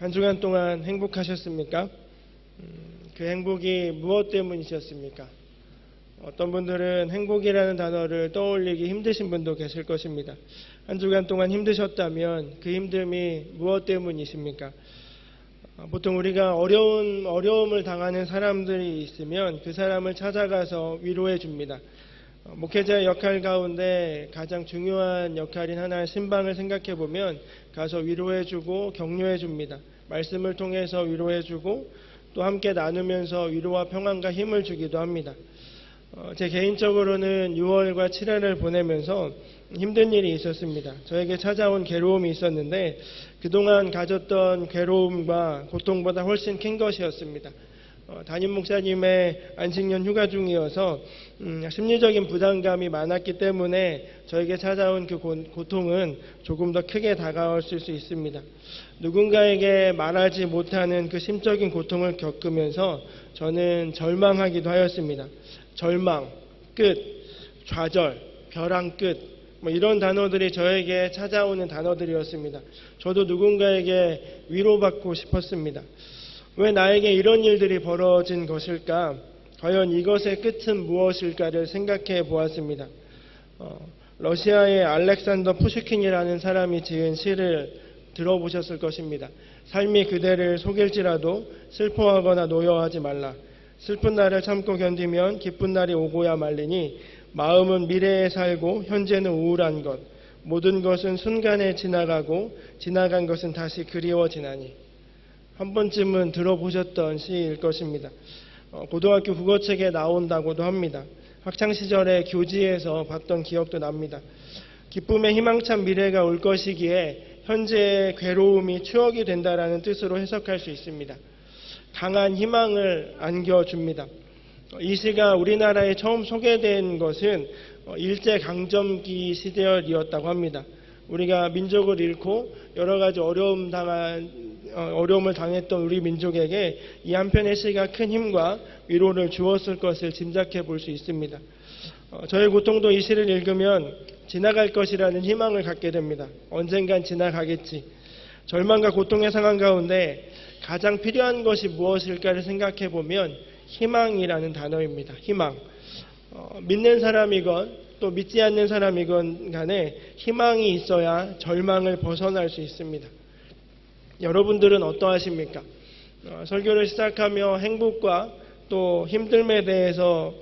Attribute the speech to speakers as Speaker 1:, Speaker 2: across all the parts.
Speaker 1: 한 주간 동안 행복하셨습니까? 그 행복이 무엇 때문이셨습니까? 어떤 분들은 행복이라는 단어를 떠올리기 힘드신 분도 계실 것입니다. 한 주간 동안 힘드셨다면 그 힘듦이 무엇 때문이십니까? 보통 우리가 어려움을 당하는 사람들이 있으면 그 사람을 찾아가서 위로해 줍니다. 목회자의 역할 가운데 가장 중요한 역할인 하나의 신방을 생각해 보면 가서 위로해 주고 격려해 줍니다. 말씀을 통해서 위로해 주고 또 함께 나누면서 위로와 평안과 힘을 주기도 합니다. 제 개인적으로는 6월과 7월을 보내면서 힘든 일이 있었습니다. 저에게 찾아온 괴로움이 있었는데 그동안 가졌던 괴로움과 고통보다 훨씬 큰 것이었습니다. 담임 목사님의 안식년 휴가 중이어서 심리적인 부담감이 많았기 때문에 저에게 찾아온 그 고통은 조금 더 크게 다가왔을 수 있습니다. 누군가에게 말하지 못하는 그 심적인 고통을 겪으면서 저는 절망하기도 하였습니다. 절망, 끝, 좌절, 벼랑 끝, 이런 단어들이 저에게 찾아오는 단어들이었습니다. 저도 누군가에게 위로받고 싶었습니다. 왜 나에게 이런 일들이 벌어진 것일까? 과연 이것의 끝은 무엇일까를 생각해 보았습니다. 러시아의 알렉산더 푸슈킨이라는 사람이 지은 시를 들어보셨을 것입니다. 삶이 그대를 속일지라도 슬퍼하거나 노여워하지 말라. 슬픈 날을 참고 견디면 기쁜 날이 오고야 말리니 마음은 미래에 살고 현재는 우울한 것. 모든 것은 순간에 지나가고 지나간 것은 다시 그리워지나니. 한 번쯤은 들어보셨던 시일 것입니다. 고등학교 국어책에 나온다고도 합니다. 학창시절에 교지에서 봤던 기억도 납니다. 기쁨의 희망찬 미래가 올 것이기에 현재의 괴로움이 추억이 된다라는 뜻으로 해석할 수 있습니다. 강한 희망을 안겨줍니다. 이 시가 우리나라에 처음 소개된 것은 일제강점기 시절이었다고 합니다. 우리가 민족을 잃고 여러 가지 어려움을 당했던 우리 민족에게 이 한편의 시가 큰 힘과 위로를 주었을 것을 짐작해 볼 수 있습니다. 저의 고통도 이 시를 읽으면 지나갈 것이라는 희망을 갖게 됩니다. 언젠간 지나가겠지. 절망과 고통의 상황 가운데 가장 필요한 것이 무엇일까를 생각해 보면 희망이라는 단어입니다. 희망. 믿는 사람이건 또 믿지 않는 사람이건 간에 희망이 있어야 절망을 벗어날 수 있습니다. 여러분들은 어떠하십니까? 설교를 시작하며 행복과 또 힘듦에 대해서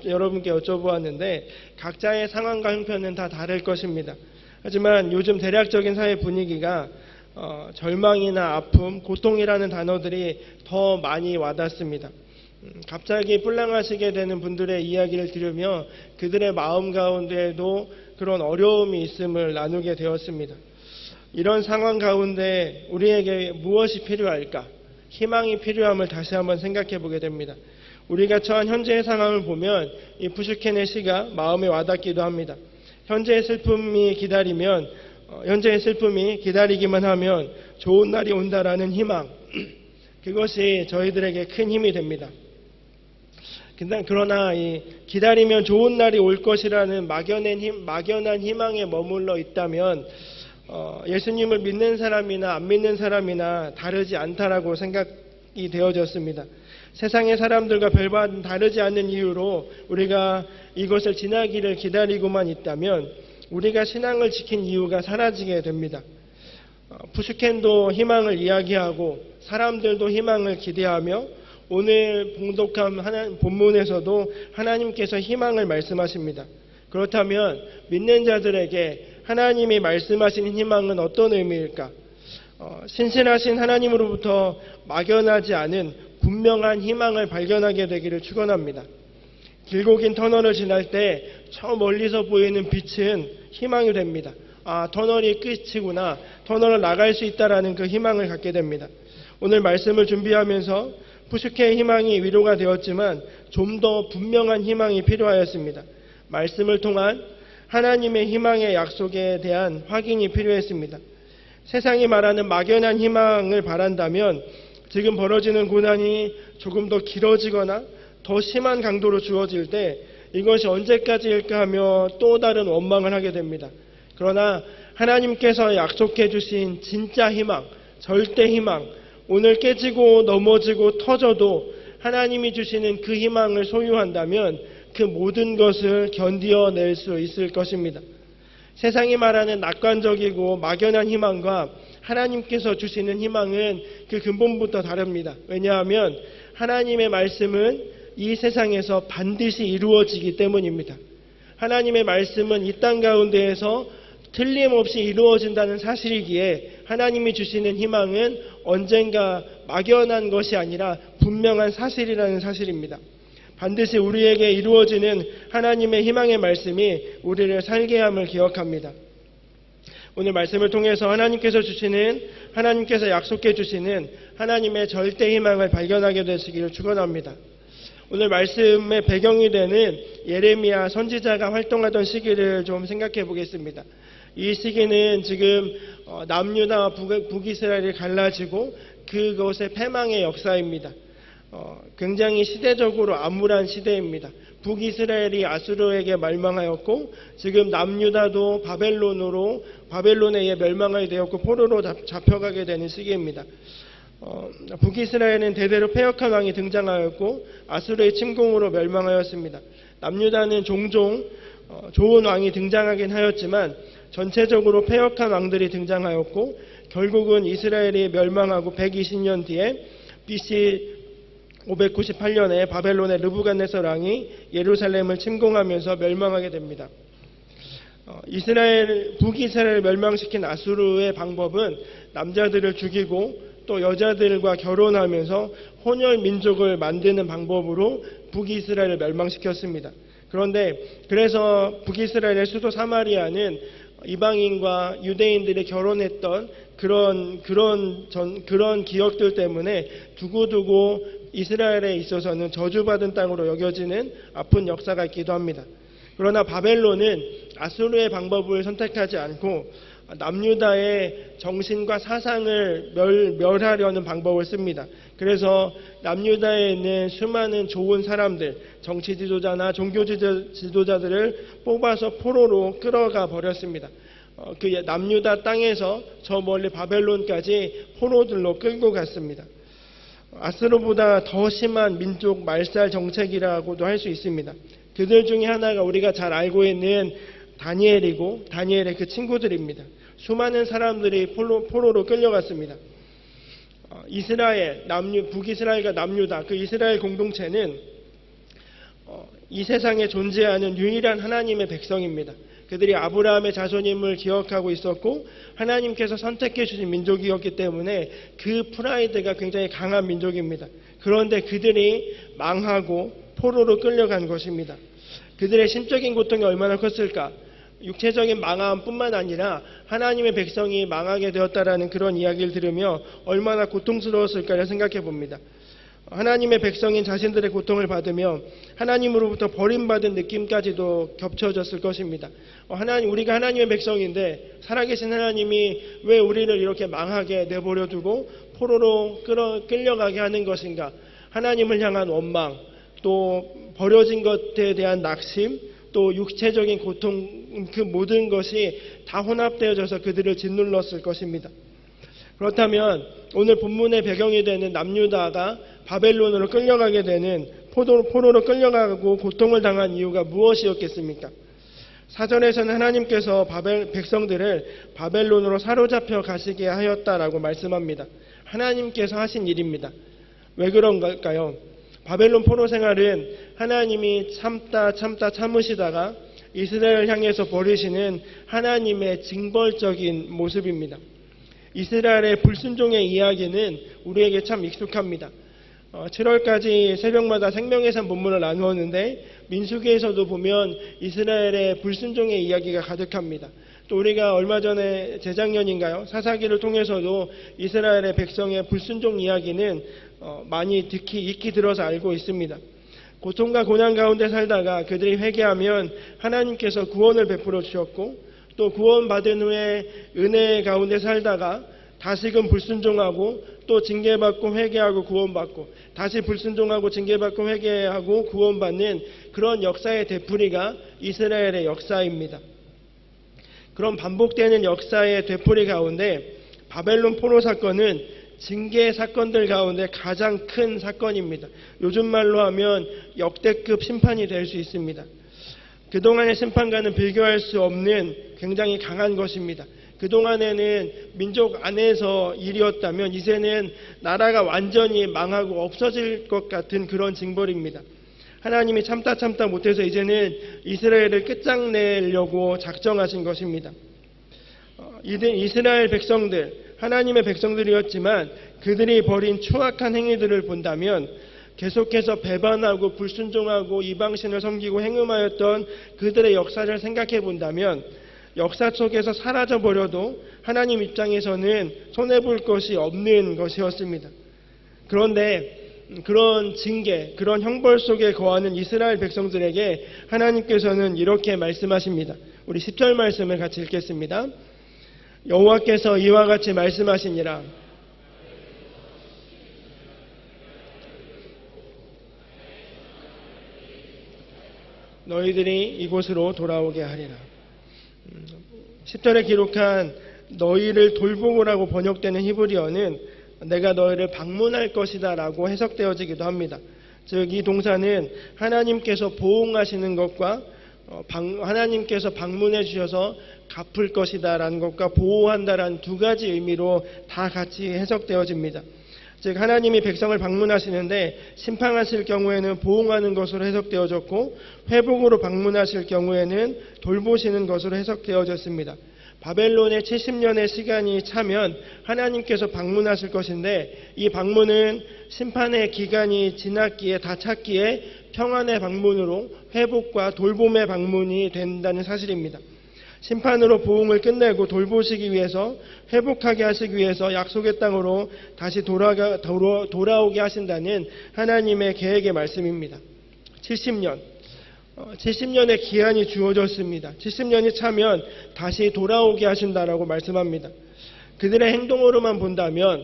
Speaker 1: 여러분께 여쭤보았는데 각자의 상황과 형편은 다 다를 것입니다. 하지만 요즘 대략적인 사회 분위기가 절망이나 아픔, 고통이라는 단어들이 더 많이 와닿습니다. 갑자기 뿔랑하시게 되는 분들의 이야기를 들으며 그들의 마음 가운데에도 그런 어려움이 있음을 나누게 되었습니다. 이런 상황 가운데 우리에게 무엇이 필요할까? 희망이 필요함을 다시 한번 생각해 보게 됩니다. 우리가 처한 현재의 상황을 보면 이 푸슈킨의 시가 마음에 와닿기도 합니다. 현재의 슬픔이 기다리기만 하면 좋은 날이 온다라는 희망, 그것이 저희들에게 큰 힘이 됩니다. 그러나 이 기다리면 좋은 날이 올 것이라는 막연한 희망에 머물러 있다면 예수님을 믿는 사람이나 안 믿는 사람이나 다르지 않다라고 생각이 되어졌습니다. 세상의 사람들과 별반 다르지 않는 이유로 우리가 이것을 지나기를 기다리고만 있다면 우리가 신앙을 지킨 이유가 사라지게 됩니다. 푸슈킨도 희망을 이야기하고 사람들도 희망을 기대하며 오늘 봉독한 본문에서도 하나님께서 희망을 말씀하십니다. 그렇다면 믿는 자들에게 하나님이 말씀하시는 희망은 어떤 의미일까? 신실하신 하나님으로부터 막연하지 않은 분명한 희망을 발견하게 되기를 축원합니다. 길고 긴 터널을 지날 때 저 멀리서 보이는 빛은 희망이 됩니다. 터널이 끝이구나. 터널을 나갈 수 있다라는 그 희망을 갖게 됩니다. 오늘 말씀을 준비하면서 푸슈케의 희망이 위로가 되었지만 좀 더 분명한 희망이 필요하였습니다. 말씀을 통한 하나님의 희망의 약속에 대한 확인이 필요했습니다. 세상이 말하는 막연한 희망을 바란다면 지금 벌어지는 고난이 조금 더 길어지거나 더 심한 강도로 주어질 때 이것이 언제까지일까 하며 또 다른 원망을 하게 됩니다. 그러나 하나님께서 약속해 주신 진짜 희망, 절대 희망, 오늘 깨지고 넘어지고 터져도 하나님이 주시는 그 희망을 소유한다면 그 모든 것을 견디어낼 수 있을 것입니다. 세상이 말하는 낙관적이고 막연한 희망과 하나님께서 주시는 희망은 그 근본부터 다릅니다. 왜냐하면 하나님의 말씀은 이 세상에서 반드시 이루어지기 때문입니다. 하나님의 말씀은 이 땅 가운데에서 틀림없이 이루어진다는 사실이기에 하나님이 주시는 희망은 언젠가 막연한 것이 아니라 분명한 사실이라는 사실입니다. 반드시 우리에게 이루어지는 하나님의 희망의 말씀이 우리를 살게 함을 기억합니다. 오늘 말씀을 통해서 하나님께서 약속해 주시는 하나님의 절대 희망을 발견하게 되시기를 축원합니다. 오늘 말씀의 배경이 되는 예레미야 선지자가 활동하던 시기를 좀 생각해 보겠습니다. 이 시기는 지금 남유다와 북이스라엘이 갈라지고 그것의 패망의 역사입니다. 굉장히 시대적으로 암울한 시대입니다. 북이스라엘이 아수르에게 멸망하였고 지금 남유다도 바벨론에 의해 멸망하게 되었고 포로로 잡혀가게 되는 시기입니다. 북이스라엘은 대대로 패역한 왕이 등장하였고 아수르의 침공으로 멸망하였습니다. 남유다는 종종 좋은 왕이 등장하긴 하였지만 전체적으로 패역한 왕들이 등장하였고 결국은 이스라엘이 멸망하고 120년 뒤에 BC 598년에 바벨론의 르부갓네살 왕이 예루살렘을 침공하면서 멸망하게 됩니다. 북이스라엘을 멸망시킨 아수르의 방법은 남자들을 죽이고 또 여자들과 결혼하면서 혼혈 민족을 만드는 방법으로 북이스라엘을 멸망시켰습니다. 그래서 북이스라엘의 수도 사마리아는 이방인과 유대인들이 결혼했던 그런 기억들 때문에 두고두고 이스라엘에 있어서는 저주받은 땅으로 여겨지는 아픈 역사가 있기도 합니다. 그러나 바벨론은 아수르의 방법을 선택하지 않고 남유다의 정신과 사상을 멸하려는 방법을 씁니다. 그래서 남유다에 있는 수많은 좋은 사람들, 정치 지도자나 종교 지도자들을 뽑아서 포로로 끌어가 버렸습니다. 그 남유다 땅에서 저 멀리 바벨론까지 포로들로 끌고 갔습니다. 아수르보다 더 심한 민족 말살 정책이라고도 할 수 있습니다. 그들 중에 하나가 우리가 잘 알고 있는 다니엘이고 다니엘의 그 친구들입니다. 수많은 사람들이 포로로 끌려갔습니다. 북이스라엘과 남유다, 그 이스라엘 공동체는 이 세상에 존재하는 유일한 하나님의 백성입니다. 그들이 아브라함의 자손임을 기억하고 있었고 하나님께서 선택해 주신 민족이었기 때문에 그 프라이드가 굉장히 강한 민족입니다. 그런데 그들이 망하고 포로로 끌려간 것입니다. 그들의 심적인 고통이 얼마나 컸을까? 육체적인 망함뿐만 아니라 하나님의 백성이 망하게 되었다라는 그런 이야기를 들으며 얼마나 고통스러웠을까를 생각해 봅니다. 하나님의 백성인 자신들의 고통을 받으며 하나님으로부터 버림받은 느낌까지도 겹쳐졌을 것입니다. 우리가 하나님의 백성인데 살아계신 하나님이 왜 우리를 이렇게 망하게 내버려 두고 포로로 끌려가게 하는 것인가? 하나님을 향한 원망, 또 버려진 것에 대한 낙심, 또 육체적인 고통, 그 모든 것이 다 혼합되어져서 그들을 짓눌렀을 것입니다. 그렇다면 오늘 본문의 배경이 되는 남유다가 바벨론으로 끌려가게 되는 포로로 끌려가고 고통을 당한 이유가 무엇이었겠습니까? 사전에서는 하나님께서 백성들을 바벨론으로 사로잡혀 가시게 하였다라고 말씀합니다. 하나님께서 하신 일입니다. 왜 그런 걸까요? 바벨론 포로 생활은 하나님이 참으시다가 이스라엘을 향해서 벌이시는 하나님의 징벌적인 모습입니다. 이스라엘의 불순종의 이야기는 우리에게 참 익숙합니다. 7월까지 새벽마다 생명의 산 본문을 나누었는데 민수기에서도 보면 이스라엘의 불순종의 이야기가 가득합니다. 또 우리가 얼마 전에 재작년인가요? 사사기를 통해서도 이스라엘의 백성의 불순종 이야기는 많이 익히 들어서 알고 있습니다. 고통과 고난 가운데 살다가 그들이 회개하면 하나님께서 구원을 베풀어 주셨고 또 구원받은 후에 은혜 가운데 살다가 다시금 불순종하고 또 징계받고 회개하고 구원받고 다시 불순종하고 징계받고 회개하고 구원받는 그런 역사의 되풀이가 이스라엘의 역사입니다. 그런 반복되는 역사의 되풀이 가운데 바벨론 포로 사건은 징계 사건들 가운데 가장 큰 사건입니다. 요즘 말로 하면 역대급 심판이 될 수 있습니다. 그동안의 심판과는 비교할 수 없는 굉장히 강한 것입니다. 그동안에는 민족 안에서 일이었다면 이제는 나라가 완전히 망하고 없어질 것 같은 그런 징벌입니다. 하나님이 참다 못해서 이제는 이스라엘을 끝장내려고 작정하신 것입니다. 이스라엘 백성들, 하나님의 백성들이었지만 그들이 벌인 추악한 행위들을 본다면 계속해서 배반하고 불순종하고 이방신을 섬기고 행음하였던 그들의 역사를 생각해 본다면 역사 속에서 사라져버려도 하나님 입장에서는 손해볼 것이 없는 것이었습니다. 그런데 그런 징계, 그런 형벌 속에 거하는 이스라엘 백성들에게 하나님께서는 이렇게 말씀하십니다. 우리 10절 말씀을 같이 읽겠습니다. 여호와께서 이와 같이 말씀하시니라. 너희들이 이곳으로 돌아오게 하리라. 10절에 기록한 너희를 돌보고라고 번역되는 히브리어는 내가 너희를 방문할 것이다 라고 해석되어지기도 합니다. 즉 이 동사는 하나님께서 보응하시는 것과 하나님께서 방문해 주셔서 갚을 것이다 라는 것과 보호한다라는 두 가지 의미로 다 같이 해석되어집니다. 즉 하나님이 백성을 방문하시는데 심판하실 경우에는 보응하는 것으로 해석되어졌고 회복으로 방문하실 경우에는 돌보시는 것으로 해석되어졌습니다. 바벨론의 70년의 시간이 차면 하나님께서 방문하실 것인데 이 방문은 심판의 기간이 지났기에 다 찼기에 평안의 방문으로 회복과 돌봄의 방문이 된다는 사실입니다. 심판으로 보응을 끝내고 돌보시기 위해서 회복하게 하시기 위해서 약속의 땅으로 다시 돌아오게 하신다는 하나님의 계획의 말씀입니다. 70년의 기한이 주어졌습니다. 70년이 차면 다시 돌아오게 하신다라고 말씀합니다. 그들의 행동으로만 본다면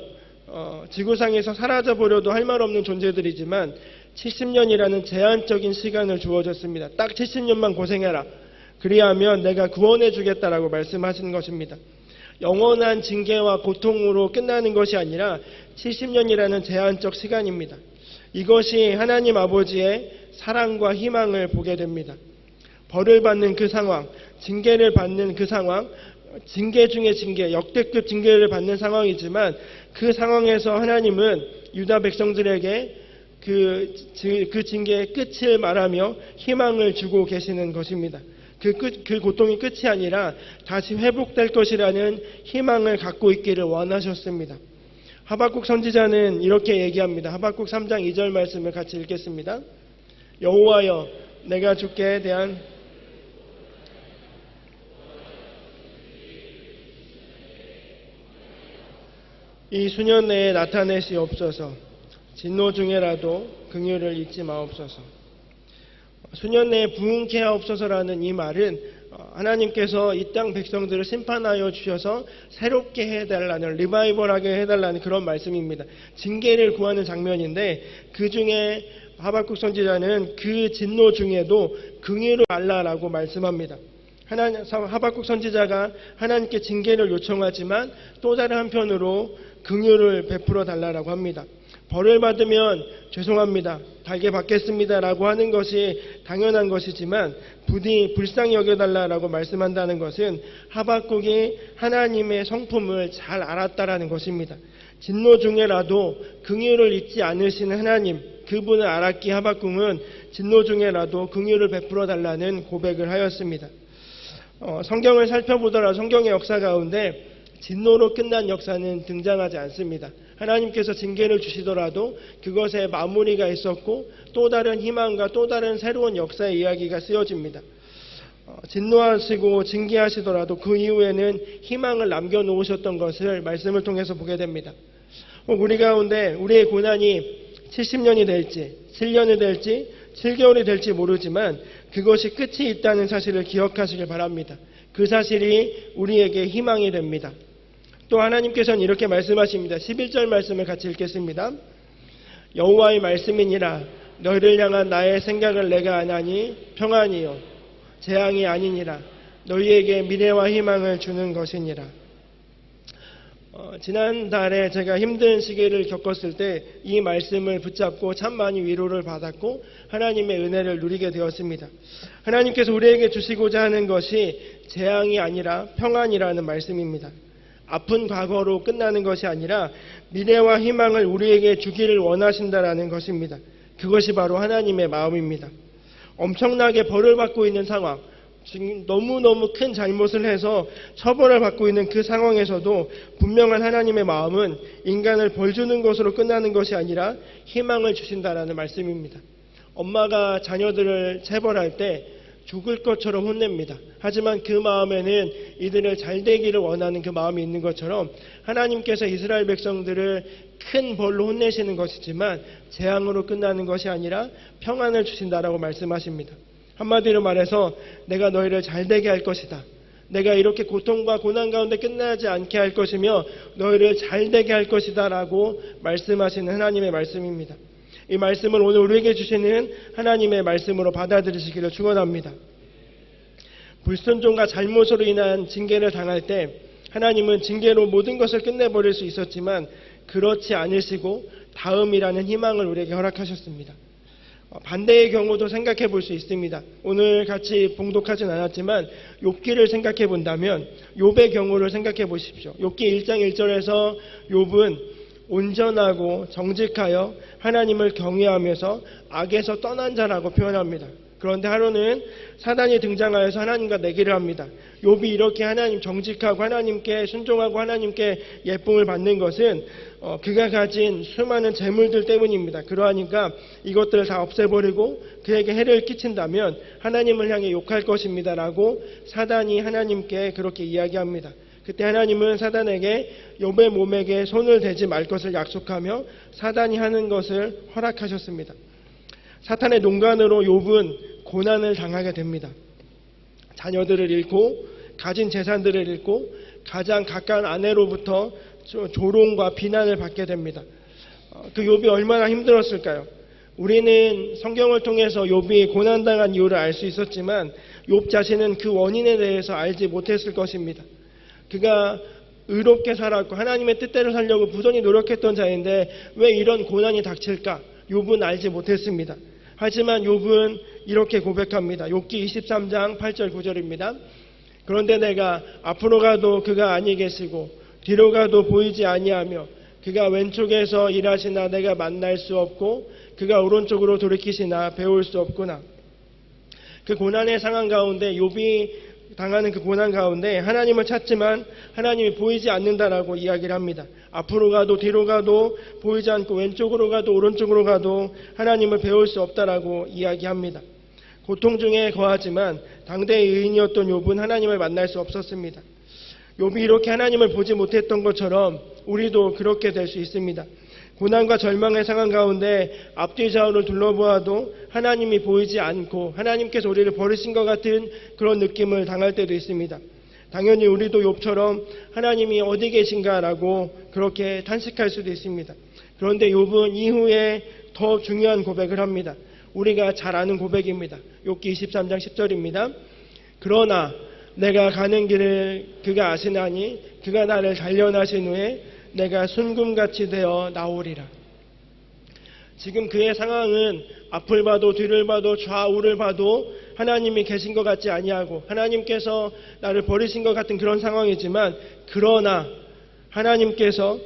Speaker 1: 지구상에서 사라져버려도 할 말 없는 존재들이지만 70년이라는 제한적인 시간을 주어졌습니다. 딱 70년만 고생해라. 그리하면 내가 구원해 주겠다라고 말씀하시는 것입니다. 영원한 징계와 고통으로 끝나는 것이 아니라 70년이라는 제한적 시간입니다. 이것이 하나님 아버지의 사랑과 희망을 보게 됩니다. 벌을 받는 그 상황, 징계를 받는 그 상황, 징계 중에 징계, 역대급 징계를 받는 상황이지만 그 상황에서 하나님은 유다 백성들에게 그 징계의 끝을 말하며 희망을 주고 계시는 것입니다. 그 고통이 끝이 아니라 다시 회복될 것이라는 희망을 갖고 있기를 원하셨습니다. 하박국 선지자는 이렇게 얘기합니다. 하박국 3장 2절 말씀을 같이 읽겠습니다. 여호와여, 내가 주께 대한 이 수년 내에 나타내시옵소서. 진노 중에라도 긍휼을 잊지 마옵소서. 수년 내에 부흥케 하옵소서라는 이 말은 하나님께서 이 땅 백성들을 심판하여 주셔서 새롭게 해달라는, 리바이벌하게 해달라는 그런 말씀입니다. 징계를 구하는 장면인데 그 중에 하박국 선지자는 그 진노 중에도 긍휼을 달라라고 말씀합니다. 하박국 선지자가 하나님께 징계를 요청하지만 또 다른 한편으로 긍휼을 베풀어 달라라고 합니다. 벌을 받으면 죄송합니다, 달게 받겠습니다라고 하는 것이 당연한 것이지만 부디 불쌍히 여겨달라라고 말씀한다는 것은 하박국이 하나님의 성품을 잘 알았다라는 것입니다. 진노 중에라도 긍휼을 잊지 않으시는 하나님, 그분을 알았기에 하박국은 진노 중에라도 긍휼을 베풀어 달라는 고백을 하였습니다. 성경을 살펴보더라 성경의 역사 가운데 진노로 끝난 역사는 등장하지 않습니다. 하나님께서 징계를 주시더라도 그것에 마무리가 있었고 또 다른 희망과 또 다른 새로운 역사의 이야기가 쓰여집니다. 진노하시고 징계하시더라도 그 이후에는 희망을 남겨놓으셨던 것을 말씀을 통해서 보게 됩니다. 우리 가운데 우리의 고난이 70년이 될지 7년이 될지 7개월이 될지 모르지만 그것이 끝이 있다는 사실을 기억하시길 바랍니다. 그 사실이 우리에게 희망이 됩니다. 또 하나님께서는 이렇게 말씀하십니다. 11절 말씀을 같이 읽겠습니다. 여호와의 말씀이니라. 너희를 향한 나의 생각을 내가 아나니 평안이요 재앙이 아니니라. 너희에게 미래와 희망을 주는 것이니라. 지난달에 제가 힘든 시기를 겪었을 때 이 말씀을 붙잡고 참 많이 위로를 받았고 하나님의 은혜를 누리게 되었습니다. 하나님께서 우리에게 주시고자 하는 것이 재앙이 아니라 평안이라는 말씀입니다. 아픈 과거로 끝나는 것이 아니라 미래와 희망을 우리에게 주기를 원하신다라는 것입니다. 그것이 바로 하나님의 마음입니다. 엄청나게 벌을 받고 있는 상황, 지금 너무너무 큰 잘못을 해서 처벌을 받고 있는 그 상황에서도 분명한 하나님의 마음은 인간을 벌 주는 것으로 끝나는 것이 아니라 희망을 주신다라는 말씀입니다. 엄마가 자녀들을 체벌할 때 죽을 것처럼 혼냅니다. 하지만 그 마음에는 이들을 잘 되기를 원하는 그 마음이 있는 것처럼 하나님께서 이스라엘 백성들을 큰 벌로 혼내시는 것이지만 재앙으로 끝나는 것이 아니라 평안을 주신다라고 말씀하십니다. 한마디로 말해서 내가 너희를 잘 되게 할 것이다. 내가 이렇게 고통과 고난 가운데 끝나지 않게 할 것이며 너희를 잘 되게 할 것이다 라고 말씀하시는 하나님의 말씀입니다. 이 말씀을 오늘 우리에게 주시는 하나님의 말씀으로 받아들이시기를 축원합니다. 불순종과 잘못으로 인한 징계를 당할 때 하나님은 징계로 모든 것을 끝내버릴 수 있었지만 그렇지 않으시고 다음이라는 희망을 우리에게 허락하셨습니다. 반대의 경우도 생각해 볼 수 있습니다. 오늘 같이 봉독하진 않았지만 욥기를 생각해 본다면 욥의 경우를 생각해 보십시오. 욥기 1장 1절에서 욥은 온전하고 정직하여 하나님을 경외하면서 악에서 떠난 자라고 표현합니다. 그런데 하루는 사단이 등장하여서 하나님과 내기를 합니다. 욥이 이렇게 하나님 정직하고 하나님께 순종하고 하나님께 예쁨을 받는 것은 그가 가진 수많은 재물들 때문입니다. 그러하니까 이것들을 다 없애버리고 그에게 해를 끼친다면 하나님을 향해 욕할 것입니다 라고 사단이 하나님께 그렇게 이야기합니다. 그때 하나님은 사단에게 욥의 몸에게 손을 대지 말 것을 약속하며 사단이 하는 것을 허락하셨습니다. 사탄의 농간으로 욥은 고난을 당하게 됩니다. 자녀들을 잃고 가진 재산들을 잃고 가장 가까운 아내로부터 조롱과 비난을 받게 됩니다. 그 욥이 얼마나 힘들었을까요? 우리는 성경을 통해서 욥이 고난당한 이유를 알 수 있었지만 욥 자신은 그 원인에 대해서 알지 못했을 것입니다. 그가 의롭게 살았고 하나님의 뜻대로 살려고 부단히 노력했던 자인데 왜 이런 고난이 닥칠까? 욥은 알지 못했습니다. 하지만 욥은 이렇게 고백합니다. 욥기 23장 8절 9절입니다. 그런데 내가 앞으로 가도 그가 아니 계시고 뒤로 가도 보이지 아니하며 그가 왼쪽에서 일하시나 내가 만날 수 없고 그가 오른쪽으로 돌이키시나 배울 수 없구나. 그 고난의 상황 가운데 욥이 당하는 그 고난 가운데 하나님을 찾지만 하나님이 보이지 않는다라고 이야기를 합니다. 앞으로 가도 뒤로 가도 보이지 않고 왼쪽으로 가도 오른쪽으로 가도 하나님을 배울 수 없다라고 이야기합니다. 고통 중에 거하지만 당대의 의인이었던 욥은 하나님을 만날 수 없었습니다. 욥이 이렇게 하나님을 보지 못했던 것처럼 우리도 그렇게 될 수 있습니다. 고난과 절망의 상황 가운데 앞뒤 좌우를 둘러보아도 하나님이 보이지 않고 하나님께서 우리를 버리신 것 같은 그런 느낌을 당할 때도 있습니다. 당연히 우리도 욥처럼 하나님이 어디 계신가라고 그렇게 탄식할 수도 있습니다. 그런데 욥은 이후에 더 중요한 고백을 합니다. 우리가 잘 아는 고백입니다. 욥기 23장 10절입니다. 그러나 내가 가는 길을 그가 아시나니 그가 나를 단련하신 후에 내가 순금같이 되어 나오리라. 지금 그의 상황은 앞을 봐도 뒤를 봐도 좌우를 봐도 하나님이 계신 것 같지 아니하고 하나님께서 나를 버리신 것 같은 그런 상황이지만 그러나 하나님께서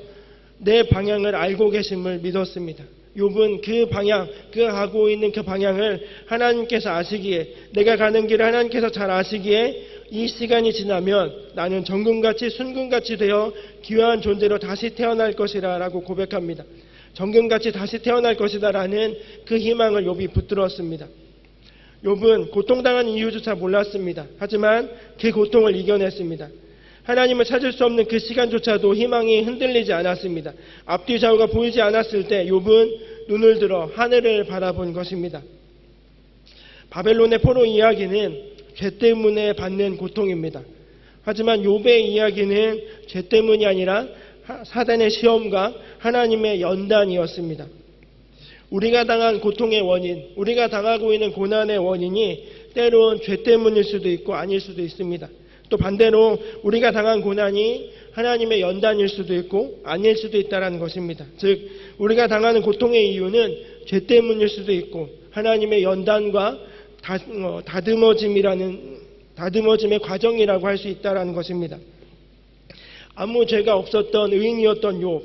Speaker 1: 내 방향을 알고 계심을 믿었습니다. 욥은 그 방향, 그 가고 있는 그 방향을 하나님께서 아시기에 내가 가는 길을 하나님께서 잘 아시기에 이 시간이 지나면 나는 정금같이 순금같이 되어 귀한 존재로 다시 태어날 것이라 라고 고백합니다. 정금같이 다시 태어날 것이다 라는 그 희망을 욥이 붙들었습니다. 욥은 고통당하는 이유조차 몰랐습니다. 하지만 그 고통을 이겨냈습니다. 하나님을 찾을 수 없는 그 시간조차도 희망이 흔들리지 않았습니다. 앞뒤 좌우가 보이지 않았을 때 욥은 눈을 들어 하늘을 바라본 것입니다. 바벨론의 포로 이야기는 죄 때문에 받는 고통입니다. 하지만 욥의 이야기는 죄 때문이 아니라 사단의 시험과 하나님의 연단이었습니다. 우리가 당한 고통의 원인, 우리가 당하고 있는 고난의 원인이 때론 죄 때문일 수도 있고 아닐 수도 있습니다. 또 반대로 우리가 당한 고난이 하나님의 연단일 수도 있고 아닐 수도 있다는 것입니다. 즉 우리가 당하는 고통의 이유는 죄 때문일 수도 있고 하나님의 연단과 다듬어짐의 과정이라고 할 수 있다는 것입니다. 아무 죄가 없었던 의인이었던 욥,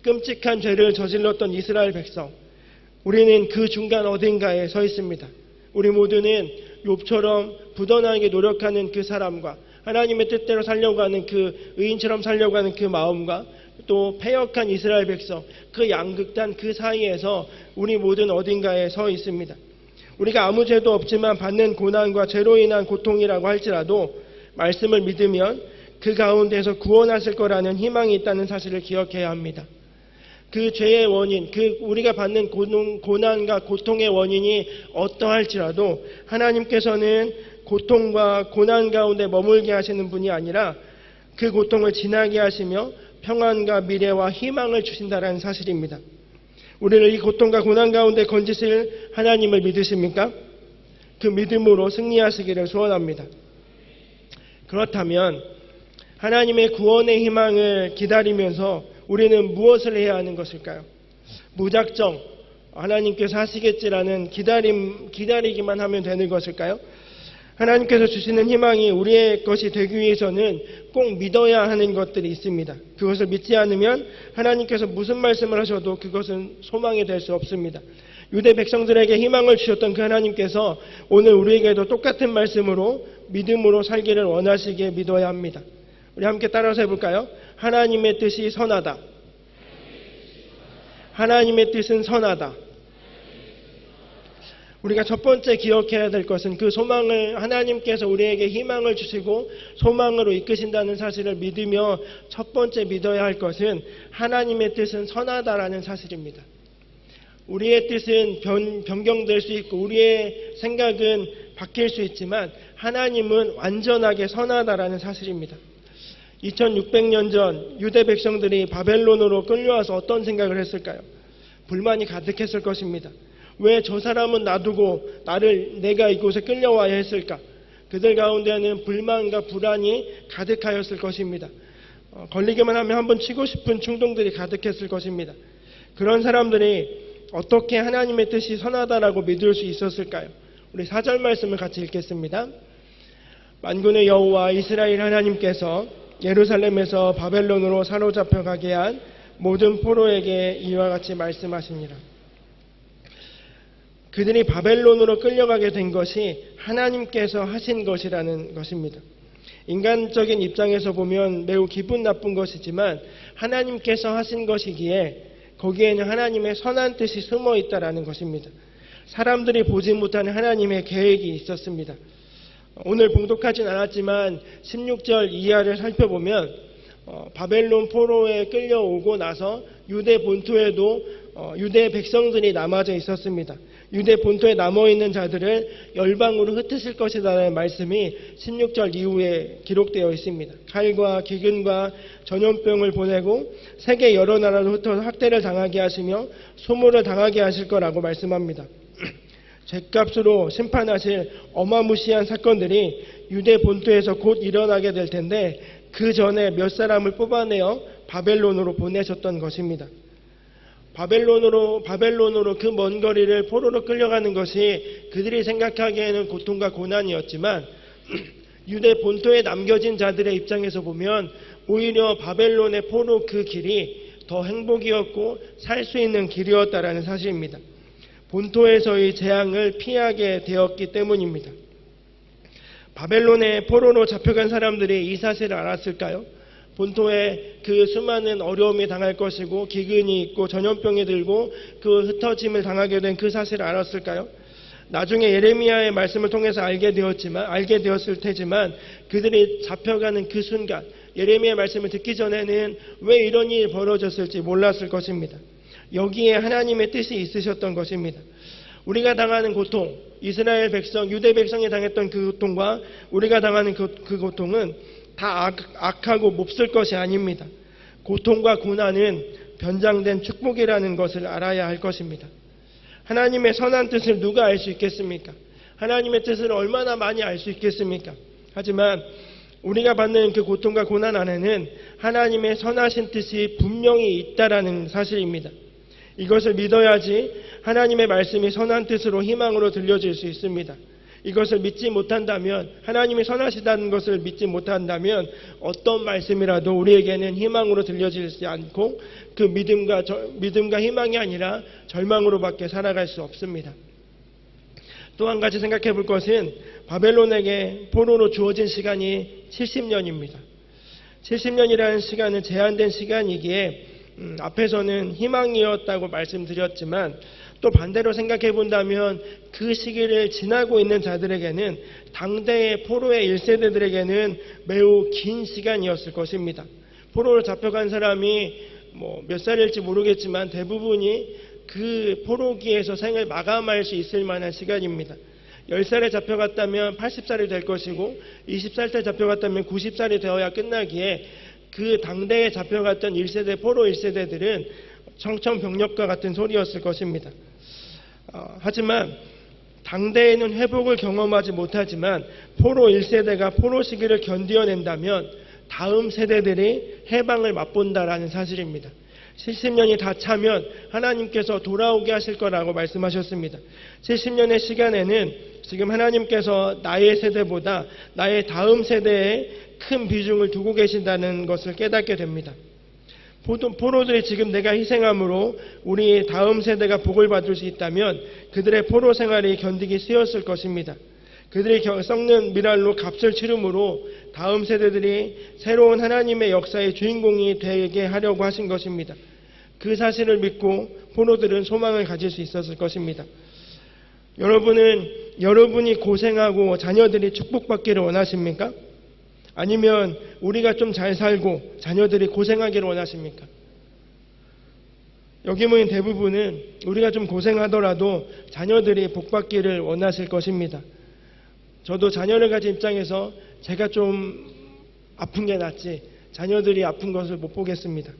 Speaker 1: 끔찍한 죄를 저질렀던 이스라엘 백성, 우리는 그 중간 어딘가에 서 있습니다. 우리 모두는 욥처럼 부단하게 노력하는 그 사람과 하나님의 뜻대로 살려고 하는 그 의인처럼 살려고 하는 그 마음과 또 패역한 이스라엘 백성, 그 양극단 그 사이에서 우리 모두는 어딘가에 서 있습니다. 우리가 아무 죄도 없지만 받는 고난과 죄로 인한 고통이라고 할지라도 말씀을 믿으면 그 가운데서 구원하실 거라는 희망이 있다는 사실을 기억해야 합니다. 그 죄의 원인, 우리가 받는 고난과 고통의 원인이 어떠할지라도 하나님께서는 고통과 고난 가운데 머물게 하시는 분이 아니라 그 고통을 지나게 하시며 평안과 미래와 희망을 주신다는 사실입니다. 우리를 이 고통과 고난 가운데 건지실 하나님을 믿으십니까? 그 믿음으로 승리하시기를 소원합니다. 그렇다면 하나님의 구원의 희망을 기다리면서 우리는 무엇을 해야 하는 것일까요? 무작정 하나님께서 하시겠지라는 기다리기만 하면 되는 것일까요? 하나님께서 주시는 희망이 우리의 것이 되기 위해서는 꼭 믿어야 하는 것들이 있습니다. 그것을 믿지 않으면 하나님께서 무슨 말씀을 하셔도 그것은 소망이 될 수 없습니다. 유대 백성들에게 희망을 주셨던 그 하나님께서 오늘 우리에게도 똑같은 말씀으로 믿음으로 살기를 원하시기에 믿어야 합니다. 우리 함께 따라서 해볼까요? 하나님의 뜻이 선하다. 하나님의 뜻은 선하다. 우리가 첫 번째 기억해야 될 것은 그 소망을 하나님께서 우리에게 희망을 주시고 소망으로 이끄신다는 사실을 믿으며 첫 번째 믿어야 할 것은 하나님의 뜻은 선하다라는 사실입니다. 우리의 뜻은 변경될 수 있고 우리의 생각은 바뀔 수 있지만 하나님은 완전하게 선하다라는 사실입니다. 2600년 전 유대 백성들이 바벨론으로 끌려와서 어떤 생각을 했을까요? 불만이 가득했을 것입니다. 왜 저 사람은 놔두고 내가 이곳에 끌려와야 했을까? 그들 가운데는 불만과 불안이 가득하였을 것입니다. 걸리기만 하면 한번 치고 싶은 충동들이 가득했을 것입니다. 그런 사람들이 어떻게 하나님의 뜻이 선하다라고 믿을 수 있었을까요? 우리 4절 말씀을 같이 읽겠습니다. 만군의 여호와 이스라엘 하나님께서 예루살렘에서 바벨론으로 사로잡혀 가게 한 모든 포로에게 이와 같이 말씀하시니라. 그들이 바벨론으로 끌려가게 된 것이 하나님께서 하신 것이라는 것입니다. 인간적인 입장에서 보면 매우 기분 나쁜 것이지만 하나님께서 하신 것이기에 거기에는 하나님의 선한 뜻이 숨어 있다라는 것입니다. 사람들이 보지 못하는 하나님의 계획이 있었습니다. 오늘 봉독하진 않았지만 16절 이하를 살펴보면 바벨론 포로에 끌려오고 나서 유대 본토에도 유대 백성들이 남아져 있었습니다. 유대 본토에 남아있는 자들을 열방으로 흩으실 것이라는 말씀이 16절 이후에 기록되어 있습니다. 칼과 기근과 전염병을 보내고 세계 여러 나라로 흩어서 학대를 당하게 하시며 소모를 당하게 하실 거라고 말씀합니다. 죗값으로 심판하실 어마무시한 사건들이 유대 본토에서 곧 일어나게 될 텐데 그 전에 몇 사람을 뽑아내어 바벨론으로 보내셨던 것입니다. 바벨론으로 그 먼 거리를 포로로 끌려가는 것이 그들이 생각하기에는 고통과 고난이었지만 유대 본토에 남겨진 자들의 입장에서 보면 오히려 바벨론의 포로 그 길이 더 행복이었고 살 수 있는 길이었다라는 사실입니다. 본토에서의 재앙을 피하게 되었기 때문입니다. 바벨론의 포로로 잡혀간 사람들이 이 사실을 알았을까요? 본토에 그 수많은 어려움이 당할 것이고 기근이 있고 전염병이 들고 그 흩어짐을 당하게 된 그 사실을 알았을까요? 나중에 예레미야의 말씀을 통해서 알게 되었을 테지만 그들이 잡혀가는 그 순간 예레미야의 말씀을 듣기 전에는 왜 이런 일이 벌어졌을지 몰랐을 것입니다. 여기에 하나님의 뜻이 있으셨던 것입니다. 우리가 당하는 고통, 이스라엘 백성, 유대 백성이 당했던 그 고통과 우리가 당하는 그 고통은 다 악하고 몹쓸 것이 아닙니다. 고통과 고난은 변장된 축복이라는 것을 알아야 할 것입니다. 하나님의 선한 뜻을 누가 알 수 있겠습니까? 하나님의 뜻을 얼마나 많이 알 수 있겠습니까? 하지만 우리가 받는 그 고통과 고난 안에는 하나님의 선하신 뜻이 분명히 있다라는 사실입니다. 이것을 믿어야지 하나님의 말씀이 선한 뜻으로 희망으로 들려질 수 있습니다. 이것을 믿지 못한다면, 하나님이 선하시다는 것을 믿지 못한다면 어떤 말씀이라도 우리에게는 희망으로 들려지지 않고 그 믿음과 희망이 아니라 절망으로밖에 살아갈 수 없습니다. 또 한 가지 생각해 볼 것은 바벨론에게 포로로 주어진 시간이 70년입니다. 70년이라는 시간은 제한된 시간이기에 앞에서는 희망이었다고 말씀드렸지만 또 반대로 생각해 본다면 그 시기를 지나고 있는 자들에게는, 당대의 포로의 1세대들에게는 매우 긴 시간이었을 것입니다. 포로로 잡혀간 사람이 몇 살일지 모르겠지만 대부분이 그 포로기에서 생을 마감할 수 있을 만한 시간입니다. 10살에 잡혀갔다면 80살이 될 것이고 20살 때 잡혀갔다면 90살이 되어야 끝나기에 그 당대에 잡혀갔던 1세대 포로 1세대들은 청천벽력과 같은 소리였을 것입니다. 하지만 당대에는 회복을 경험하지 못하지만 포로 1세대가 포로 시기를 견뎌낸다면 다음 세대들이 해방을 맛본다라는 사실입니다. 70년이 다 차면 하나님께서 돌아오게 하실 거라고 말씀하셨습니다. 70년의 시간에는 지금 하나님께서 나의 세대보다 나의 다음 세대에 큰 비중을 두고 계신다는 것을 깨닫게 됩니다. 포로들이 지금 내가 희생함으로 우리 다음 세대가 복을 받을 수 있다면 그들의 포로 생활이 견디기 쉬웠을 것입니다. 그들이 썩는 미랄로 값을 치름으로 다음 세대들이 새로운 하나님의 역사의 주인공이 되게 하려고 하신 것입니다. 그 사실을 믿고 포로들은 소망을 가질 수 있었을 것입니다. 여러분이 고생하고 자녀들이 축복받기를 원하십니까? 아니면 우리가 좀 잘 살고 자녀들이 고생하기를 원하십니까? 여기 모인 대부분은 우리가 좀 고생하더라도 자녀들이 복받기를 원하실 것입니다. 저도 자녀를 가진 입장에서 제가 좀 아픈 게 낫지 자녀들이 아픈 것을 못 보겠습니다.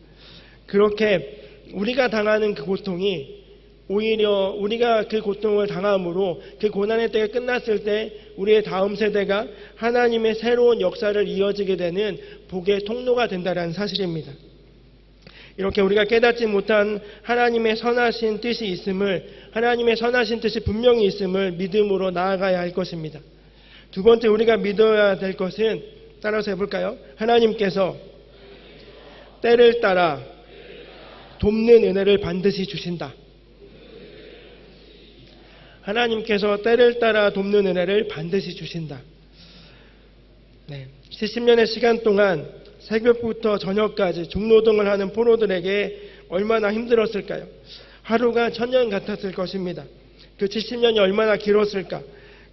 Speaker 1: 그렇게 우리가 당하는 그 고통이 오히려 우리가 그 고통을 당함으로 그 고난의 때가 끝났을 때 우리의 다음 세대가 하나님의 새로운 역사를 이어지게 되는 복의 통로가 된다는 사실입니다. 이렇게 우리가 깨닫지 못한 하나님의 선하신 뜻이 있음을, 하나님의 선하신 뜻이 분명히 있음을 믿음으로 나아가야 할 것입니다. 두 번째 우리가 믿어야 될 것은, 따라서 해볼까요? 하나님께서 때를 따라 돕는 은혜를 반드시 주신다. 하나님께서 때를 따라 돕는 은혜를 반드시 주신다. 70년의 시간 동안 새벽부터 저녁까지 중노동을 하는 포로들에게 얼마나 힘들었을까요? 하루가 천년 같았을 것입니다. 그 70년이 얼마나 길었을까?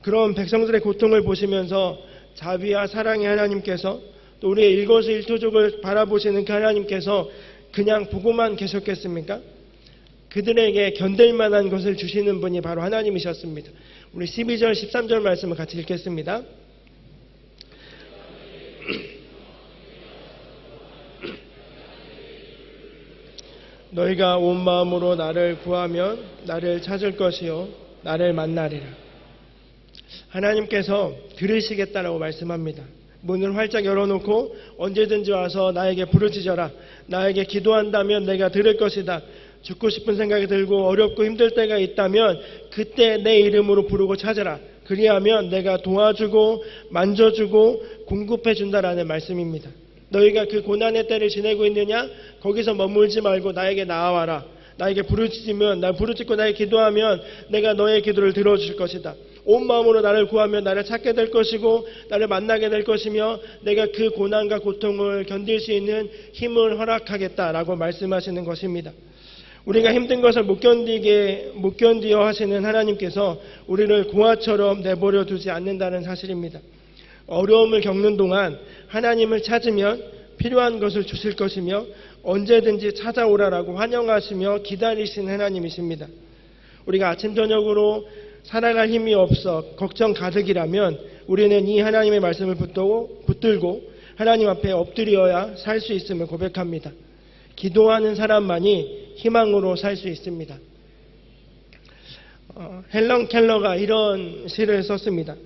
Speaker 1: 그런 백성들의 고통을 보시면서 자비와 사랑의 하나님께서, 또 우리의 일거수일투족을 바라보시는 그 하나님께서 그냥 보고만 계셨겠습니까? 그들에게 견딜 만한 것을 주시는 분이 바로 하나님이셨습니다. 우리 12절 13절 말씀을 같이 읽겠습니다. 너희가 온 마음으로 나를 구하면 나를 찾을 것이요 나를 만나리라. 하나님께서 들으시겠다라고 말씀합니다. 문을 활짝 열어놓고 언제든지 와서 나에게 부르짖어라. 나에게 기도한다면 내가 들을 것이다. 죽고 싶은 생각이 들고 어렵고 힘들 때가 있다면 그때 내 이름으로 부르고 찾아라. 그리하면 내가 도와주고 만져주고 공급해준다라는 말씀입니다. 너희가 그 고난의 때를 지내고 있느냐? 거기서 머물지 말고 나에게 나아와라. 나에게 부르짖으면, 나 부르짖고 나에게 기도하면 내가 너의 기도를 들어줄 것이다. 온 마음으로 나를 구하면 나를 찾게 될 것이고 나를 만나게 될 것이며 내가 그 고난과 고통을 견딜 수 있는 힘을 허락하겠다라고 말씀하시는 것입니다. 우리가 힘든 것을 못 견디어 하시는 하나님께서 우리를 고아처럼 내버려 두지 않는다는 사실입니다. 어려움을 겪는 동안 하나님을 찾으면 필요한 것을 주실 것이며 언제든지 찾아오라라고 환영하시며 기다리시는 하나님이십니다. 우리가 아침 저녁으로 살아갈 힘이 없어 걱정 가득이라면 우리는 이 하나님의 말씀을 붙들고 하나님 앞에 엎드려야 살 수 있음을 고백합니다. 기도하는 사람만이 희망으로 살 수 있습니다. 헬런 켈러가 이런 시를 썼습니다.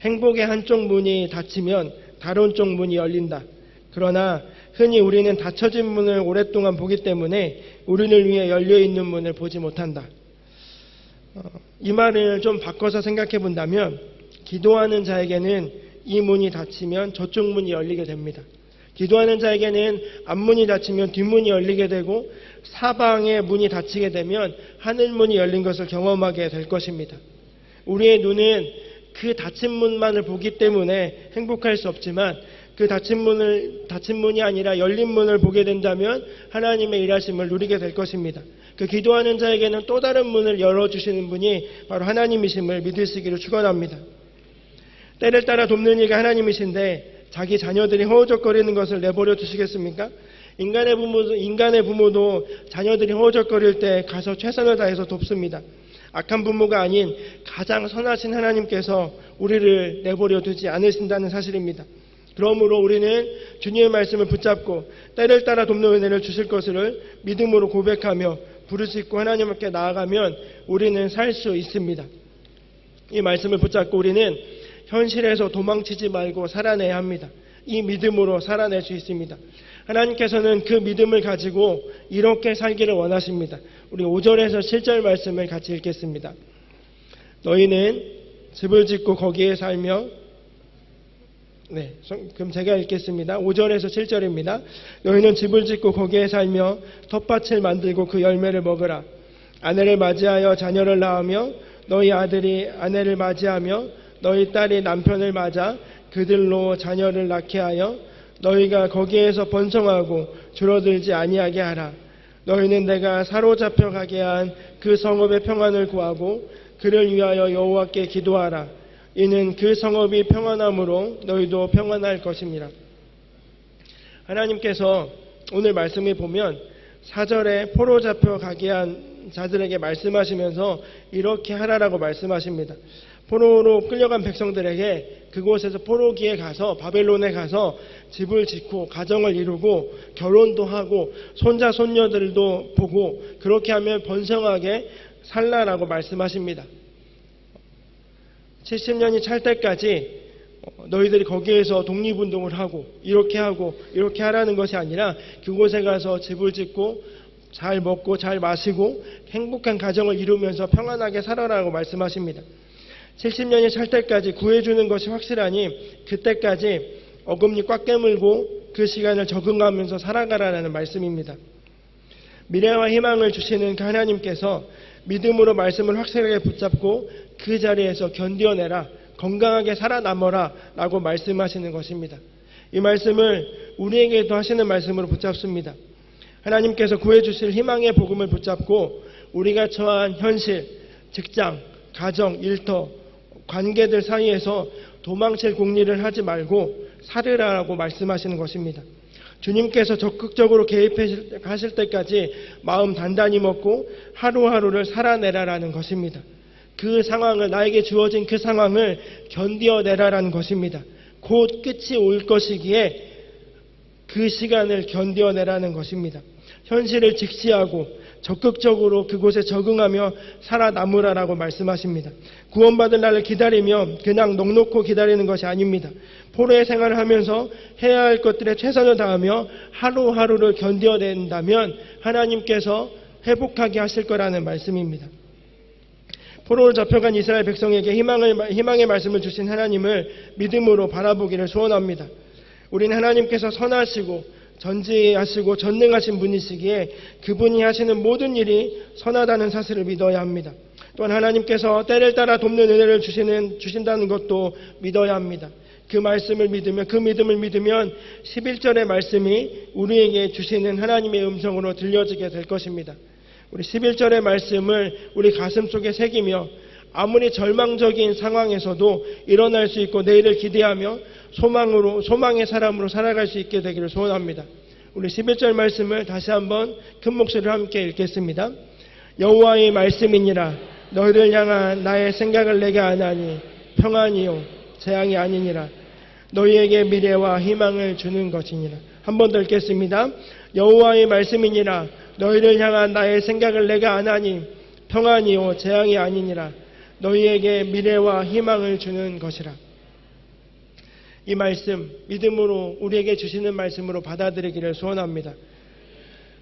Speaker 1: 행복의 한쪽 문이 닫히면 다른 쪽 문이 열린다. 그러나 흔히 우리는 닫혀진 문을 오랫동안 보기 때문에 우리를 위해 열려있는 문을 보지 못한다. 이 말을 좀 바꿔서 생각해 본다면 기도하는 자에게는 이 문이 닫히면 저쪽 문이 열리게 됩니다. 기도하는 자에게는 앞문이 닫히면 뒷문이 열리게 되고 사방의 문이 닫히게 되면 하늘문이 열린 것을 경험하게 될 것입니다. 우리의 눈은 그 닫힌 문만을 보기 때문에 행복할 수 없지만 그 닫힌 문이 아니라 열린 문을 보게 된다면 하나님의 일하심을 누리게 될 것입니다. 그 기도하는 자에게는 또 다른 문을 열어주시는 분이 바로 하나님이심을 믿으시기를 축원합니다. 때를 따라 돕는 이가 하나님이신데 자기 자녀들이 허우적거리는 것을 내버려 두시겠습니까? 인간의 부모도 자녀들이 허우적거릴 때 가서 최선을 다해서 돕습니다. 악한 부모가 아닌 가장 선하신 하나님께서 우리를 내버려 두지 않으신다는 사실입니다. 그러므로 우리는 주님의 말씀을 붙잡고 때를 따라 돕는 은혜를 주실 것을 믿음으로 고백하며 부르짖고 하나님 앞에 나아가면 우리는 살 수 있습니다. 이 말씀을 붙잡고 우리는 현실에서 도망치지 말고 살아내야 합니다. 이 믿음으로 살아낼 수 있습니다. 하나님께서는 그 믿음을 가지고 이렇게 살기를 원하십니다. 우리 5절에서 7절 말씀을 같이 읽겠습니다. 너희는 집을 짓고 거기에 살며 그럼 제가 읽겠습니다. 5절에서 7절입니다. 너희는 집을 짓고 거기에 살며 텃밭을 만들고 그 열매를 먹으라. 아내를 맞이하여 자녀를 낳으며 너희 아들이 아내를 맞이하며 너희 딸이 남편을 맞아 그들로 자녀를 낳게 하여 너희가 거기에서 번성하고 줄어들지 아니하게 하라. 너희는 내가 사로잡혀 가게 한 그 성읍의 평안을 구하고 그를 위하여 여호와께 기도하라. 이는 그 성읍이 평안함으로 너희도 평안할 것입니다. 하나님께서 오늘 말씀에 보면 4절에 포로 잡혀 가게 한 자들에게 말씀하시면서 이렇게 하라라고 말씀하십니다. 포로로 끌려간 백성들에게 그곳에서 포로기에 가서 바벨론에 가서 집을 짓고 가정을 이루고 결혼도 하고 손자 손녀들도 보고 그렇게 하면 번성하게 살라라고 말씀하십니다. 70년이 찰 때까지 너희들이 거기에서 독립운동을 하고 이렇게 하라는 것이 아니라 그곳에 가서 집을 짓고 잘 먹고 잘 마시고 행복한 가정을 이루면서 평안하게 살아라고 말씀하십니다. 70년이 찰 때까지 구해주는 것이 확실하니 그때까지 어금니 꽉 깨물고 그 시간을 적응하면서 살아가라는 말씀입니다. 미래와 희망을 주시는 그 하나님께서 믿음으로 말씀을 확실하게 붙잡고 그 자리에서 견뎌내라, 건강하게 살아남아라 라고 말씀하시는 것입니다. 이 말씀을 우리에게도 하시는 말씀으로 붙잡습니다. 하나님께서 구해주실 희망의 복음을 붙잡고 우리가 처한 현실, 직장, 가정, 일터, 관계들 사이에서 도망칠 공리를 하지 말고 살으라라고 말씀하시는 것입니다. 주님께서 적극적으로 개입하실 때까지 마음 단단히 먹고 하루하루를 살아내라라는 것입니다. 그 상황을, 나에게 주어진 그 상황을 견뎌내라라는 것입니다. 곧 끝이 올 것이기에 그 시간을 견뎌내라는 것입니다. 현실을 직시하고 적극적으로 그곳에 적응하며 살아남으라라고 말씀하십니다. 구원받을 날을 기다리며 그냥 넉넉히 기다리는 것이 아닙니다. 포로의 생활을 하면서 해야 할 것들에 최선을 다하며 하루하루를 견뎌낸다면 하나님께서 회복하게 하실 거라는 말씀입니다. 포로로 잡혀간 이스라엘 백성에게 희망의 말씀을 주신 하나님을 믿음으로 바라보기를 소원합니다. 우리는 하나님께서 선하시고 전지하시고 전능하신 분이시기에 그분이 하시는 모든 일이 선하다는 사실을 믿어야 합니다. 또한 하나님께서 때를 따라 돕는 은혜를 주신다는 것도 믿어야 합니다. 그 말씀을 믿으면, 그 믿음을 믿으면 11절의 말씀이 우리에게 주시는 하나님의 음성으로 들려지게 될 것입니다. 우리 11절의 말씀을 우리 가슴 속에 새기며 아무리 절망적인 상황에서도 일어날 수 있고 내일을 기대하며 소망의 사람으로 살아갈 수 있게 되기를 소원합니다. 우리 11절 말씀을 다시 한번 큰 목소리로 함께 읽겠습니다. 여호와의 말씀이니라. 너희를 향한 나의 생각을 내게 아나니 평안이요 재앙이 아니니라. 너희에게 미래와 희망을 주는 것이니라. 한 번 더 읽겠습니다. 여호와의 말씀이니라. 너희를 향한 나의 생각을 내가 아나니 평안이요 재앙이 아니니라. 너희에게 미래와 희망을 주는 것이라. 이 말씀 믿음으로 우리에게 주시는 말씀으로 받아들이기를 소원합니다.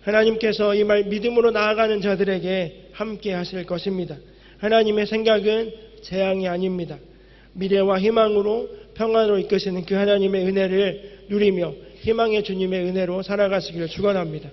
Speaker 1: 하나님께서 이 믿음으로 나아가는 자들에게 함께 하실 것입니다. 하나님의 생각은 재앙이 아닙니다. 미래와 희망으로 평안으로 이끄시는 그 하나님의 은혜를 누리며 희망의 주님의 은혜로 살아가시기를 축원합니다.